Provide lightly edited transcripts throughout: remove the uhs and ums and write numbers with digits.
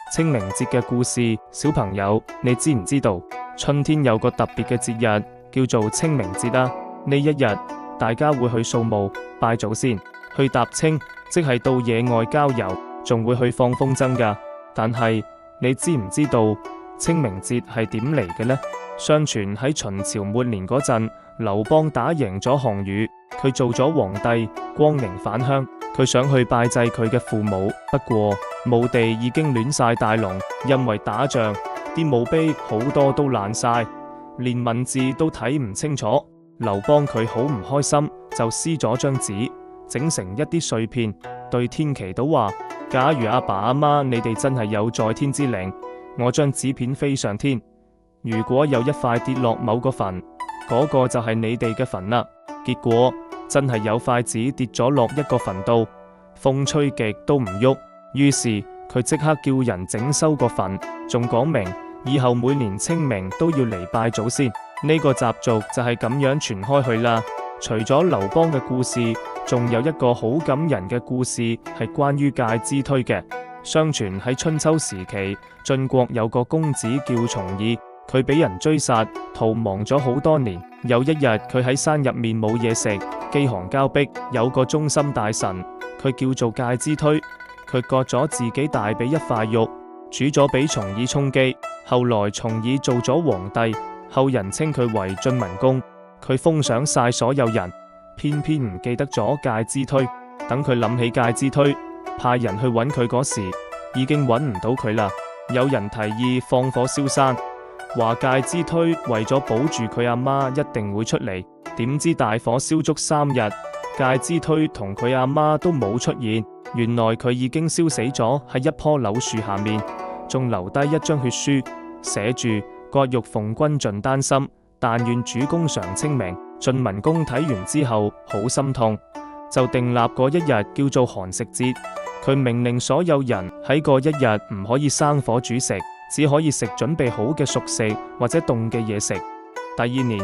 清明節嘅故事，小朋友，你知唔知道？春天有個特別嘅節日叫做清明節啊！呢一日，大家會去掃墓、拜祖先、去踏青，即係到野外郊遊，仲會去放風箏噶。但係你知唔知道清明節係點嚟嘅呢？相傳喺秦朝末年嗰陣，劉邦打贏咗項羽，佢做咗皇帝，光榮返鄉。佢想去拜祭佢嘅父母，不過墓地已經亂晒大龍，因為打仗，啲墓碑好多都爛晒，連文字都睇唔清楚。劉邦佢好唔開心，就撕咗張紙，整成一啲碎片，對天祈禱話：假如阿爸阿媽你哋真係有在天之靈，我將紙片飛上天，如果有一塊跌落某個墳，嗰個就係你哋嘅墳啦。結果真係有塊紙跌咗落一個墳度，風吹極都唔喐，於是佢即刻叫人整修個墳，仲講明以後每年清明都要嚟拜祖先。呢個習俗就係咁樣傳開去啦。除咗劉邦嘅故事，仲有一個好感人嘅故事係關於介之推嘅。相傳喺春秋時期，晉國有個公子叫重耳，佢俾人追殺，逃亡咗好多年。有一日，佢喺山入面冇嘢食，飢寒交迫，有個忠心大臣，佢叫做介之推，佢割咗自己大髀一塊肉，煮咗俾重耳充飢。後來重耳做咗皇帝，後人稱佢為晉文公，佢封賞晒所有人，偏偏唔記得咗介之推。等佢諗起介之推，派人去揾佢嗰時，已經揾唔到佢啦。有人提議放火燒山，話介之推為咗保住佢阿媽一定會出嚟，點知大火燒足3日，介之推同佢阿媽都冇出現。原來佢已經燒死咗喺一棵柳樹下面，仲留低一張血書，寫住割肉奉君盡丹心，但願主公常清明。晉文公睇完之後好心痛，就訂立嗰一日叫做寒食節。佢命令所有人喺嗰一日唔可以生火煮食，只可以食準備好嘅熟食或者凍嘅嘢食。第二年，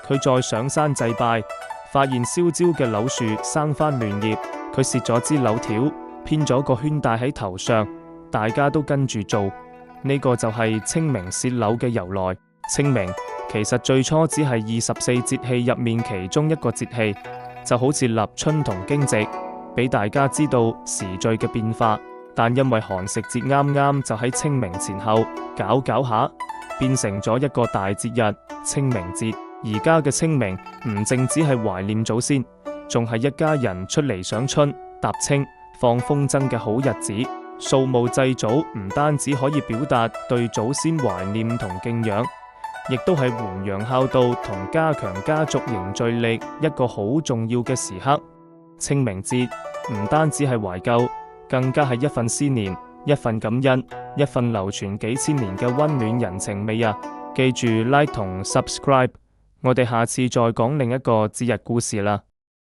佢再上山祭拜，發現燒焦嘅柳樹生翻嫩葉，佢折咗支柳條，編咗個圈戴喺頭上，大家都跟住做。呢個就係清明節柳嘅由來。清明其實最初只係24節氣入面其中一個節氣，就好似立春同驚蟄，俾大家知道時序嘅變化。但因為寒食節啱啱就喺清明前後，搞下變成咗一個大節日清明節。而家嘅清明唔淨只係懷念祖先，仲係一家人出嚟賞春、踏青、放風箏嘅好日子。掃墓祭祖唔單止可以表達對祖先懷念同敬仰，亦都係弘揚孝道同加強家族凝聚力一個好重要嘅時刻。清明節唔單止係懷舊，更加係一份思念、一份感恩、一份流傳幾千年嘅溫暖人情味啊！記住 like 同 subscribe， 我哋下次再講另一個節日故事啦。